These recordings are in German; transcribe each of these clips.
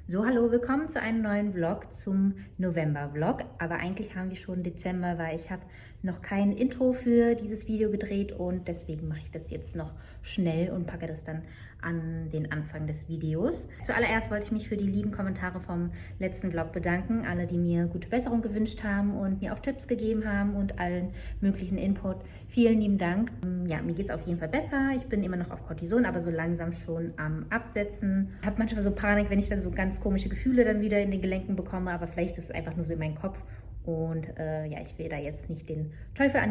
So, hallo, willkommen zu einem neuen Vlog zum November-Vlog. Aber eigentlich haben wir schon Dezember, weil ich habe noch kein Intro für dieses Video gedreht und deswegen mache ich das jetzt noch schnell und packe das dann an den Anfang des Videos. Zuallererst wollte ich mich für die lieben Kommentare vom letzten Vlog bedanken. Alle, die mir gute Besserung gewünscht haben und mir auch Tipps gegeben haben und allen möglichen Input. Vielen lieben Dank. Ja, mir geht es auf jeden Fall besser. Ich bin immer noch auf Cortison, aber so langsam schon am Absetzen. Ich habe manchmal so Panik, wenn ich dann so ganz komische Gefühle dann wieder in den Gelenken bekomme, aber vielleicht ist es einfach nur so in meinem Kopf. Und ja, ich will da jetzt nicht den Teufel an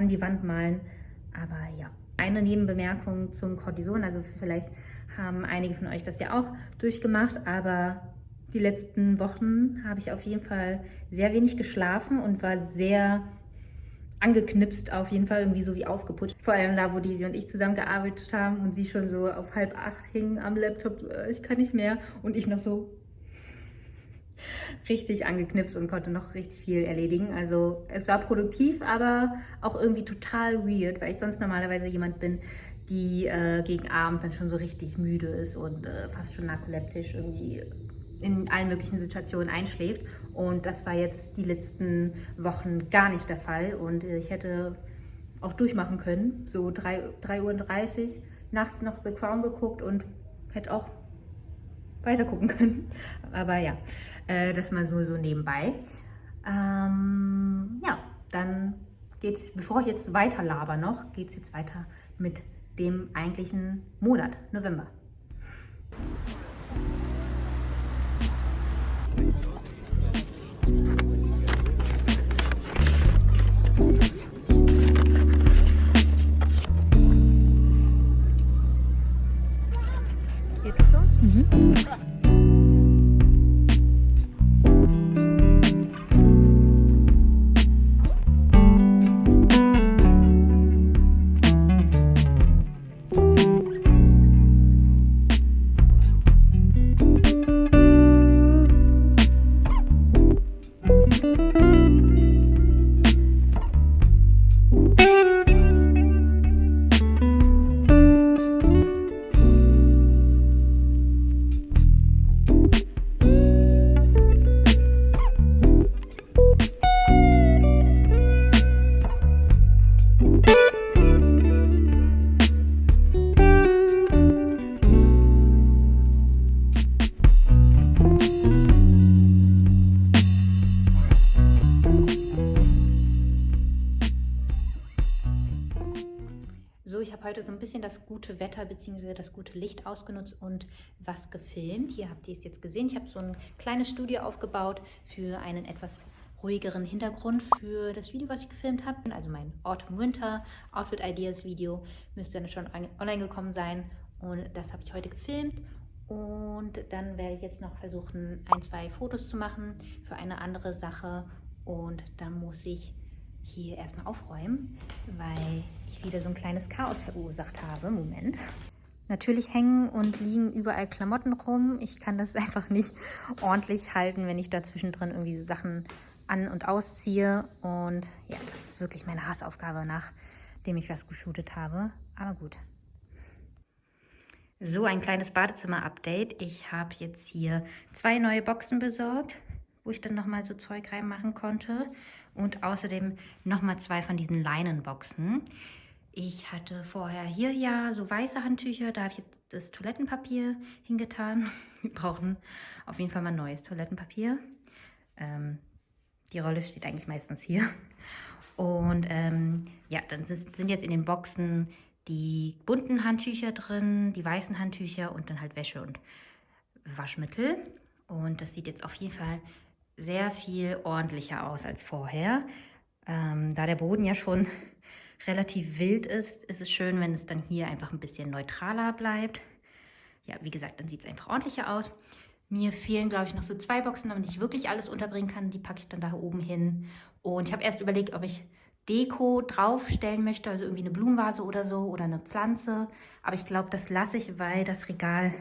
die Wand malen, aber ja. Eine Nebenbemerkung zum Cortison, also vielleicht haben einige von euch das ja auch durchgemacht, aber die letzten Wochen habe ich auf jeden Fall sehr wenig geschlafen und war sehr angeknipst, auf jeden Fall irgendwie so wie aufgeputscht. Vor allem da, wo sie und ich zusammengearbeitet haben und sie schon so auf 7:30 hing am Laptop, so, ich kann nicht mehr, und ich noch so richtig angeknipst und konnte noch richtig viel erledigen. Also es war produktiv, aber auch irgendwie total weird, weil ich sonst normalerweise jemand bin, die gegen Abend dann schon so richtig müde ist und fast schon narkoleptisch irgendwie in allen möglichen Situationen einschläft. Und das war jetzt die letzten Wochen gar nicht der Fall. Und ich hätte auch durchmachen können. So 3:30 Uhr nachts noch The Crown geguckt und hätte auch weiter gucken können. Aber ja, das mal so nebenbei. Ja, dann geht's, bevor ich jetzt weiter laber noch, geht's jetzt weiter mit dem eigentlichen Monat, November. Geht das so? Mhm. So, ich habe heute so ein bisschen das gute Wetter bzw. das gute Licht ausgenutzt und was gefilmt. Hier habt ihr es jetzt gesehen. Ich habe so ein kleines Studio aufgebaut für einen etwas ruhigeren Hintergrund für das Video, was ich gefilmt habe. Also mein Autumn-Winter Outfit Ideas Video müsste dann schon online gekommen sein und das habe ich heute gefilmt. Und dann werde ich jetzt noch versuchen, 1, 2 Fotos zu machen für eine andere Sache und dann muss ich hier erstmal aufräumen, weil ich wieder so ein kleines Chaos verursacht habe. Moment. Natürlich hängen und liegen überall Klamotten rum. Ich kann das einfach nicht ordentlich halten, wenn ich da zwischendrin irgendwie so Sachen an- und ausziehe. Und ja, das ist wirklich meine Hassaufgabe, nachdem ich was geshootet habe. Aber gut. So, ein kleines Badezimmer-Update. Ich habe jetzt hier 2 neue Boxen besorgt, wo ich dann nochmal so Zeug reinmachen konnte. Und außerdem nochmal 2 von diesen Leinenboxen. Ich hatte vorher hier ja so weiße Handtücher, da habe ich jetzt das Toilettenpapier hingetan. Wir brauchen auf jeden Fall mal neues Toilettenpapier. Die Rolle steht eigentlich meistens hier. Und ja, dann sind jetzt in den Boxen die bunten Handtücher drin, die weißen Handtücher und dann halt Wäsche und Waschmittel. Und das sieht jetzt auf jeden Fall sehr viel ordentlicher aus als vorher. Da der Boden ja schon relativ wild ist, ist es schön, wenn es dann hier einfach ein bisschen neutraler bleibt. Ja, wie gesagt, dann sieht es einfach ordentlicher aus. Mir fehlen, glaube ich, noch so 2 Boxen, damit ich wirklich alles unterbringen kann. Die packe ich dann da oben hin. Und ich habe erst überlegt, ob ich Deko draufstellen möchte, also irgendwie eine Blumenvase oder so oder eine Pflanze. Aber ich glaube, das lasse ich, weil das Regal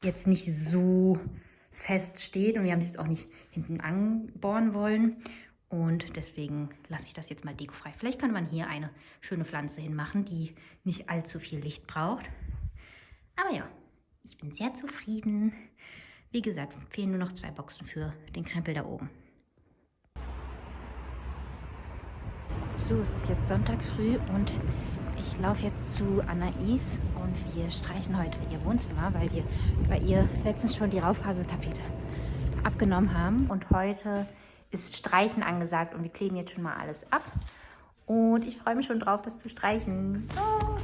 jetzt nicht so fest steht und wir haben es jetzt auch nicht hinten anbohren wollen. Und deswegen lasse ich das jetzt mal dekofrei. Vielleicht kann man hier eine schöne Pflanze hinmachen, die nicht allzu viel Licht braucht. Aber ja, ich bin sehr zufrieden Wie gesagt, fehlen nur noch 2 Boxen für den Krempel da oben. So, es ist jetzt Sonntag früh und ich laufe jetzt zu Anais und wir streichen heute ihr Wohnzimmer, weil wir bei ihr letztens schon die Raufasertapete abgenommen haben. Und heute ist Streichen angesagt und wir kleben jetzt schon mal alles ab. Und ich freue mich schon drauf, das zu streichen. Oh.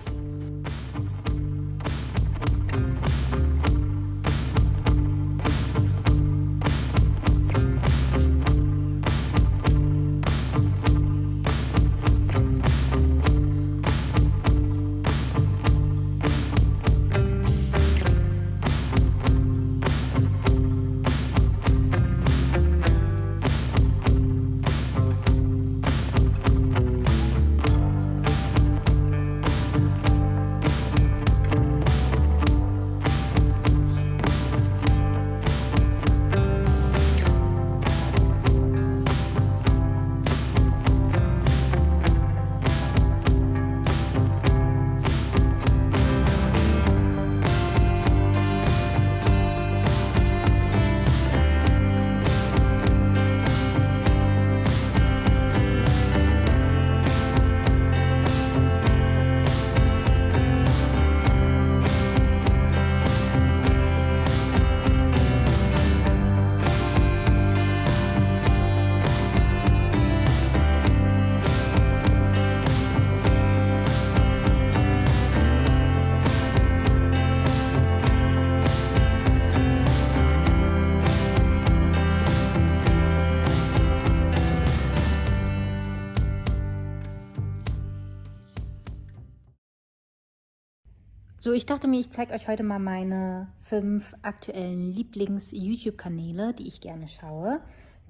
So, ich dachte mir, ich zeige euch heute mal meine 5 aktuellen Lieblings-YouTube-Kanäle, die ich gerne schaue.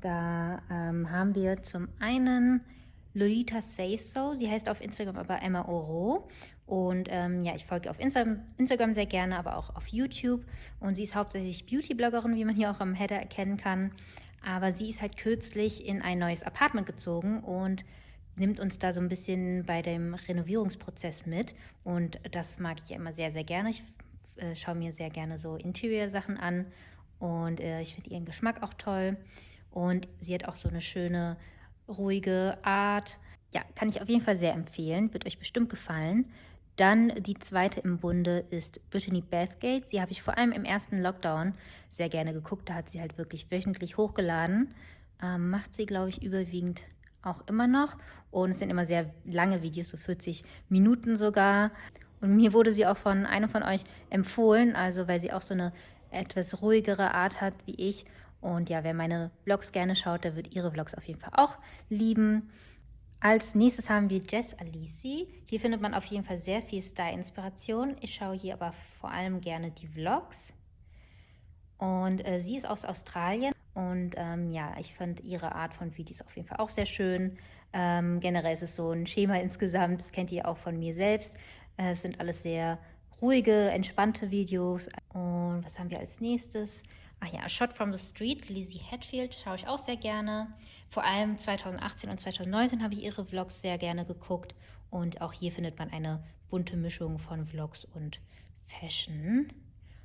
Da haben wir zum einen Lolita Says So, sie heißt auf Instagram aber Emma Oro. Und ja, ich folge auf Instagram sehr gerne, aber auch auf YouTube. Und sie ist hauptsächlich Beauty-Bloggerin, wie man hier auch am Header erkennen kann. Aber sie ist halt kürzlich in ein neues Apartment gezogen und nimmt uns da so ein bisschen bei dem Renovierungsprozess mit. Und das mag ich ja immer sehr, sehr gerne. Ich schaue mir sehr gerne so Interior-Sachen an und ich finde ihren Geschmack auch toll. Und sie hat auch so eine schöne, ruhige Art. Ja, kann ich auf jeden Fall sehr empfehlen. Wird euch bestimmt gefallen. Dann die zweite im Bunde ist Brittany Bathgate. Sie habe ich vor allem im ersten Lockdown sehr gerne geguckt. Da hat sie halt wirklich wöchentlich hochgeladen. Macht sie, glaube ich, überwiegend auch immer noch. Und es sind immer sehr lange Videos, so 40 Minuten sogar. Und mir wurde sie auch von einem von euch empfohlen, also weil sie auch so eine etwas ruhigere Art hat wie ich. Und ja, wer meine Vlogs gerne schaut, der wird ihre Vlogs auf jeden Fall auch lieben. Als nächstes haben wir Jess Alisi. Hier findet man auf jeden Fall sehr viel Style-Inspiration. Ich schaue hier aber vor allem gerne die Vlogs. Und sie ist aus Australien. Und ja, ich fand ihre Art von Videos auf jeden Fall auch sehr schön. Generell ist es so ein Schema insgesamt, das kennt ihr auch von mir selbst. Es sind alles sehr ruhige, entspannte Videos. Und was haben wir als nächstes? Ach ja, Shot from the Street, Lizzie Hatfield, schaue ich auch sehr gerne. Vor allem 2018 und 2019 habe ich ihre Vlogs sehr gerne geguckt. Und auch hier findet man eine bunte Mischung von Vlogs und Fashion.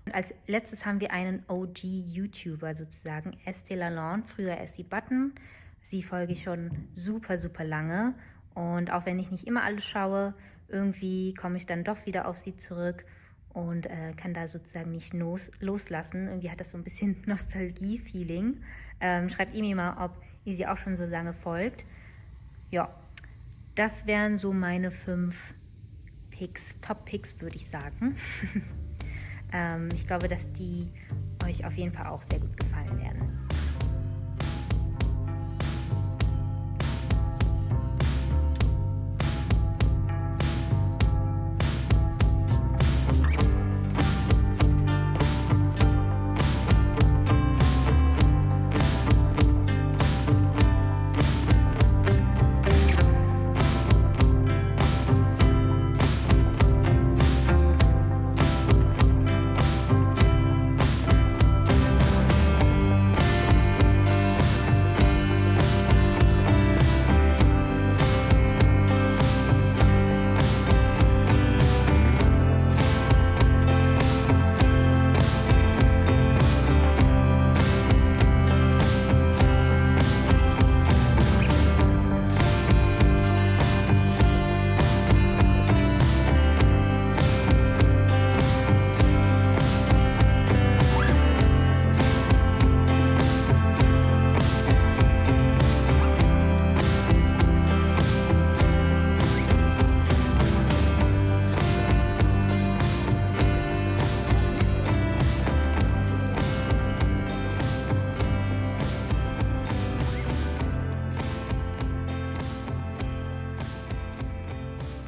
Und als letztes haben wir einen OG-YouTuber sozusagen, Estee Lalonde, früher Essie Button. Sie folge ich schon super, super lange. Und auch wenn ich nicht immer alles schaue, irgendwie komme ich dann doch wieder auf sie zurück und kann da sozusagen nicht loslassen. Irgendwie hat das so ein bisschen Nostalgie-Feeling. Schreibt ihr mir mal, ob ihr sie auch schon so lange folgt. Ja, das wären so meine 5 Picks, Top-Picks, würde ich sagen. Ich glaube, dass die euch auf jeden Fall auch sehr gut gefallen werden.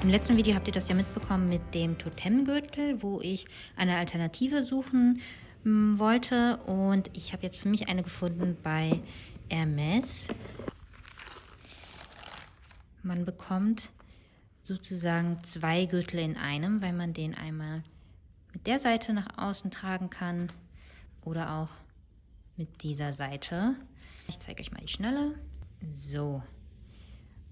Im letzten Video habt ihr das ja mitbekommen mit dem Totemgürtel, wo ich eine Alternative suchen wollte. Und ich habe jetzt für mich eine gefunden bei Hermes. Man bekommt sozusagen 2 Gürtel in einem, weil man den einmal mit der Seite nach außen tragen kann oder auch mit dieser Seite. Ich zeige euch mal die Schnalle. So,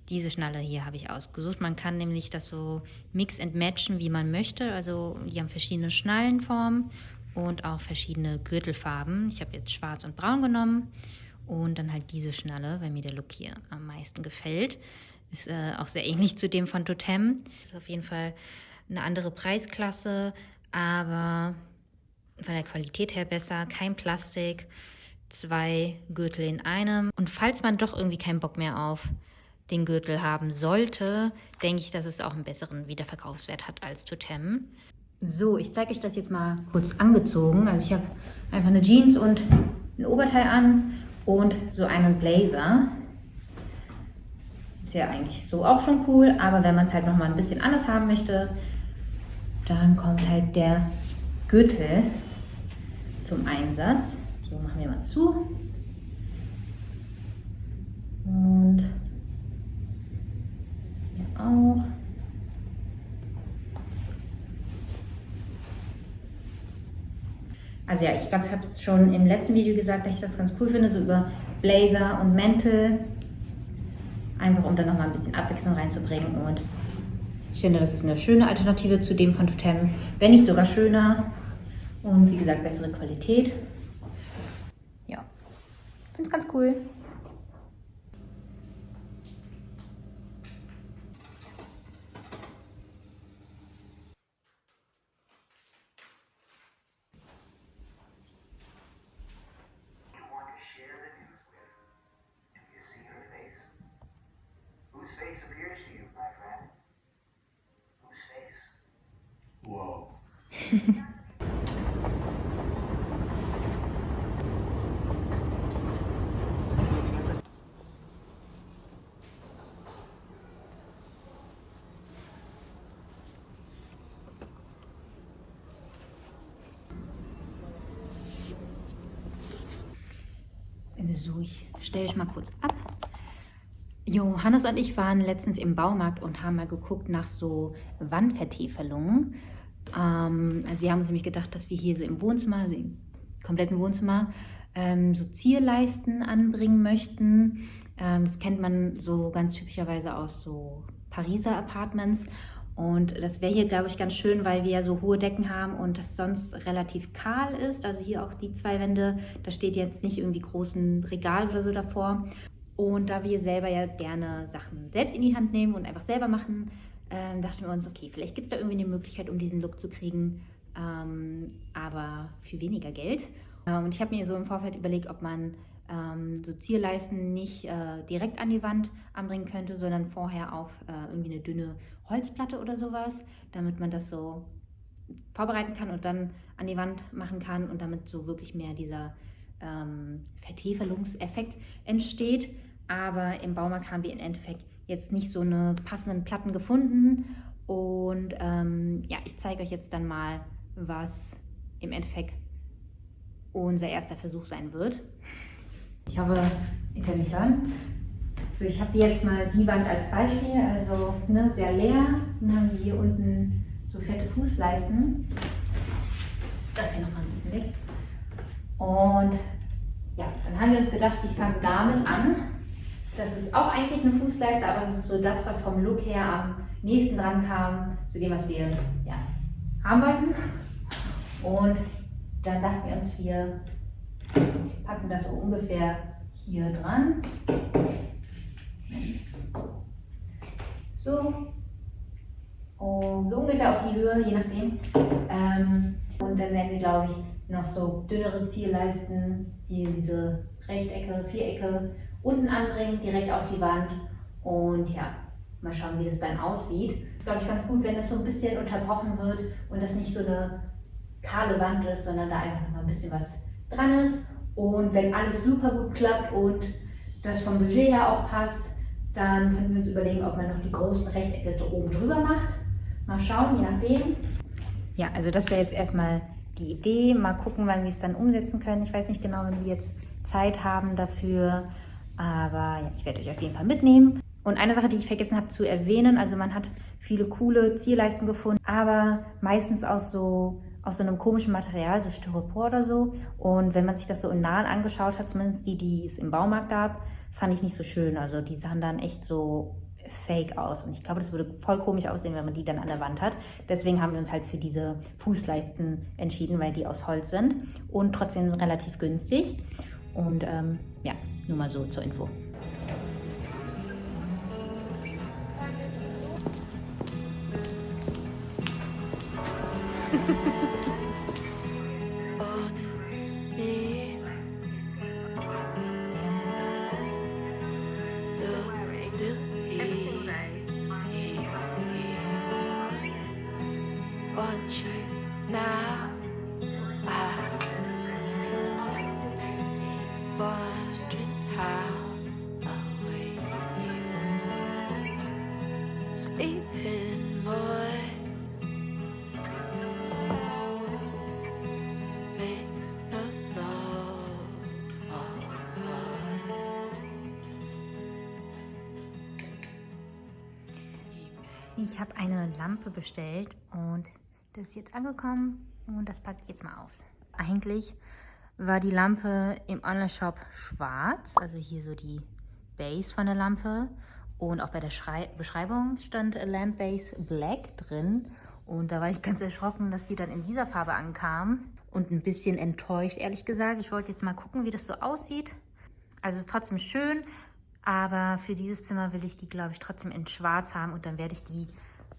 diese Schnalle hier habe ich ausgesucht. Man kann nämlich das so mix and matchen, wie man möchte. Also die haben verschiedene Schnallenformen und auch verschiedene Gürtelfarben. Ich habe jetzt schwarz und braun genommen und dann halt diese Schnalle, weil mir der Look hier am meisten gefällt. Ist auch sehr ähnlich zu dem von Totem. Ist auf jeden Fall eine andere Preisklasse, aber von der Qualität her besser. Kein Plastik, 2 Gürtel in einem. Und falls man doch irgendwie keinen Bock mehr auf den Gürtel haben sollte, denke ich, dass es auch einen besseren Wiederverkaufswert hat als Totem. So, ich zeige euch das jetzt mal kurz angezogen. Also ich habe einfach eine Jeans und ein Oberteil an und so einen Blazer. Ist ja eigentlich so auch schon cool, aber wenn man es halt nochmal ein bisschen anders haben möchte, dann kommt halt der Gürtel zum Einsatz. So, machen wir mal zu. Und hier auch. Also ja, ich glaube, ich habe es schon im letzten Video gesagt, dass ich das ganz cool finde, so über Blazer und Mäntel. Einfach um da nochmal ein bisschen Abwechslung reinzubringen. Und ich finde, das ist eine schöne Alternative zu dem von Totem. Wenn nicht sogar schöner. Und wie gesagt, bessere Qualität. Ja, finde es ganz cool. Wow. So, ich stelle euch mal kurz ab. Johannes und ich waren letztens im Baumarkt und haben mal geguckt nach so Wandvertäfelungen. Also wir haben uns nämlich gedacht, dass wir hier so im Wohnzimmer, also im kompletten Wohnzimmer, so Zierleisten anbringen möchten. Das kennt man so ganz typischerweise aus so Pariser Apartments. Und das wäre hier, glaube ich, ganz schön, weil wir ja so hohe Decken haben und das sonst relativ kahl ist. Also hier auch die 2 Wände, da steht jetzt nicht irgendwie großen Regal oder so davor. Und da wir selber ja gerne Sachen selbst in die Hand nehmen und einfach selber machen, dachten wir uns, okay, vielleicht gibt es da irgendwie eine Möglichkeit, um diesen Look zu kriegen, aber für weniger Geld. Und ich habe mir so im Vorfeld überlegt, ob man so Zierleisten nicht direkt an die Wand anbringen könnte, sondern vorher auf irgendwie eine dünne Holzplatte oder sowas, damit man das so vorbereiten kann und dann an die Wand machen kann und damit so wirklich mehr dieser Vertäfelungseffekt entsteht. Aber im Baumarkt haben wir im Endeffekt jetzt nicht so eine passenden Platten gefunden. Und ja, ich zeige euch jetzt dann mal, was im Endeffekt unser erster Versuch sein wird. Ich hoffe, ihr könnt mich hören. So, ich habe jetzt mal die Wand als Beispiel, also ne, sehr leer. Dann haben wir hier unten so fette Fußleisten. Das hier nochmal ein bisschen weg. Und ja, dann haben wir uns gedacht, wir fangen damit an. Das ist auch eigentlich eine Fußleiste, aber das ist so das, was vom Look her am nächsten dran kam, zu dem, was wir ja, haben wollten. Und dann dachten wir uns, wir packen das so ungefähr hier dran. So. Und so ungefähr auf die Höhe, je nachdem. Und dann werden wir, glaube ich, noch so dünnere Zierleisten, hier diese Rechtecke, Vierecke, unten anbringen, direkt auf die Wand. Und ja, mal schauen, wie das dann aussieht. Es ist, glaube ich, ganz gut, wenn das so ein bisschen unterbrochen wird und das nicht so eine kahle Wand ist, sondern da einfach noch mal ein bisschen was dran ist. Und wenn alles super gut klappt und das vom Budget her auch passt, Dann könnten wir uns überlegen, ob man noch die großen Rechtecke oben drüber macht. Mal schauen, je nachdem. Ja, also das wäre jetzt erstmal die Idee. Mal gucken, wann wir es dann umsetzen können. Ich weiß nicht genau, wenn wir jetzt Zeit haben dafür. Aber ja, ich werde euch auf jeden Fall mitnehmen. Und eine Sache, die ich vergessen habe zu erwähnen, also man hat viele coole Zierleisten gefunden, aber meistens aus so einem komischen Material, so Styropor oder so. Und wenn man sich das so in Nahen angeschaut hat, zumindest die es im Baumarkt gab, fand ich nicht so schön. Also die sahen dann echt so fake aus. Und ich glaube, das würde voll komisch aussehen, wenn man die dann an der Wand hat. Deswegen haben wir uns halt für diese Fußleisten entschieden, weil die aus Holz sind und trotzdem relativ günstig. Und ja, nur mal so zur Info. Ich habe eine Lampe bestellt und das ist jetzt angekommen und das packe ich jetzt mal aus. Eigentlich war die Lampe im Online-Shop schwarz, also hier so die Base von der Lampe und auch bei der Beschreibung stand Lamp Base Black drin und da war ich ganz erschrocken, dass die dann in dieser Farbe ankam und ein bisschen enttäuscht, ehrlich gesagt. Ich wollte jetzt mal gucken, wie das so aussieht. Also es ist trotzdem schön. Aber für dieses Zimmer will ich die, glaube ich, trotzdem in schwarz haben und dann werde ich die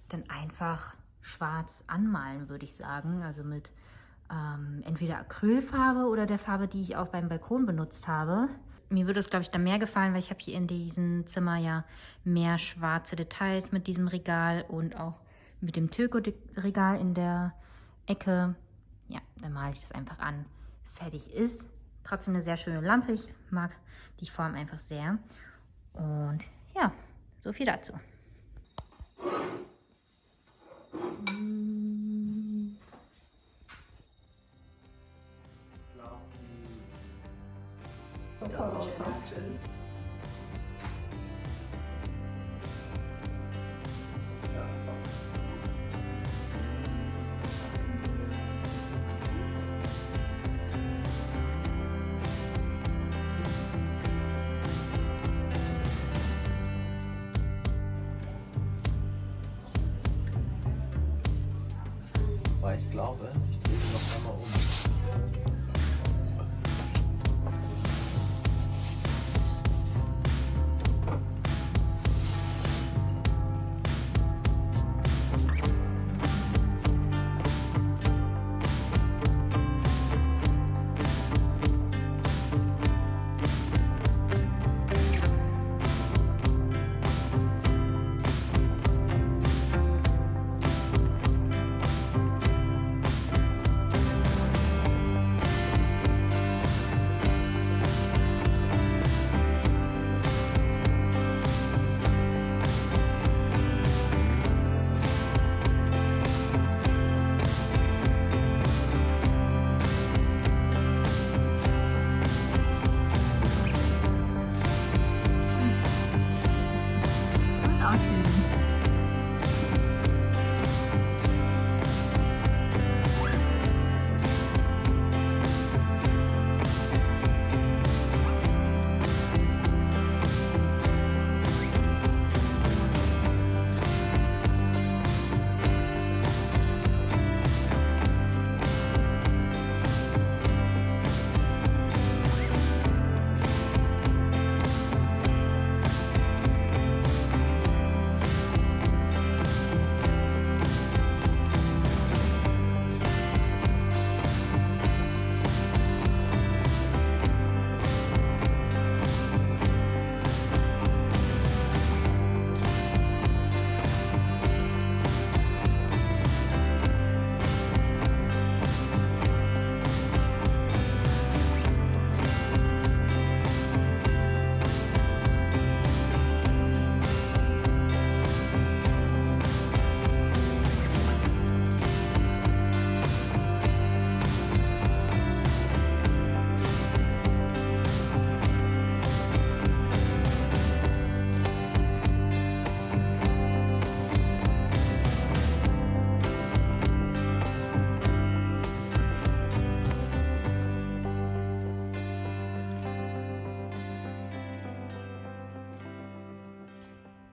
dann einfach schwarz anmalen, würde ich sagen. Also mit entweder Acrylfarbe oder der Farbe, die ich auch beim Balkon benutzt habe. Mir würde es, glaube ich, dann mehr gefallen, weil ich habe hier in diesem Zimmer ja mehr schwarze Details mit diesem Regal und auch mit dem Türko-Regal in der Ecke. Ja, dann male ich das einfach an. Fertig ist. Trotzdem eine sehr schöne Lampe. Ich mag die Form einfach sehr. Und ja, so viel dazu. Ich glaube, ich drehe sie noch einmal um.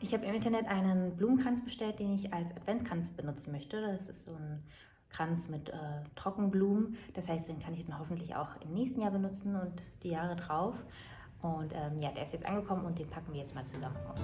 Ich habe im Internet einen Blumenkranz bestellt, den ich als Adventskranz benutzen möchte. Das ist so ein Kranz mit Trockenblumen. Das heißt, den kann ich dann hoffentlich auch im nächsten Jahr benutzen und die Jahre drauf. Und ja, der ist jetzt angekommen und den packen wir jetzt mal zusammen aus.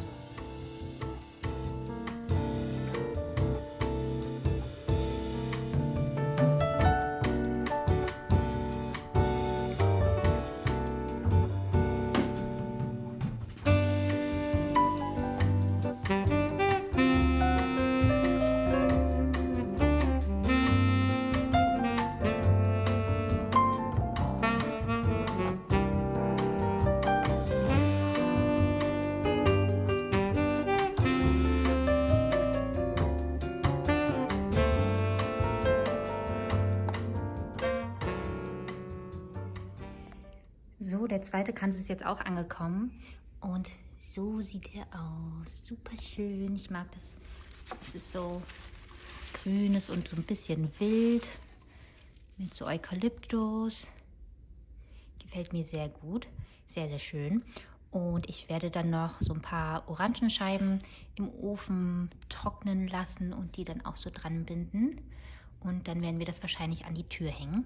So, der zweite Kranz ist jetzt auch angekommen und so sieht er aus. Super schön. Ich mag das. Es ist so grünes und so ein bisschen wild mit so Eukalyptus. Gefällt mir sehr gut. Sehr, sehr schön. Und ich werde dann noch so ein paar Orangenscheiben im Ofen trocknen lassen und die dann auch so dran binden. Und dann werden wir das wahrscheinlich an die Tür hängen.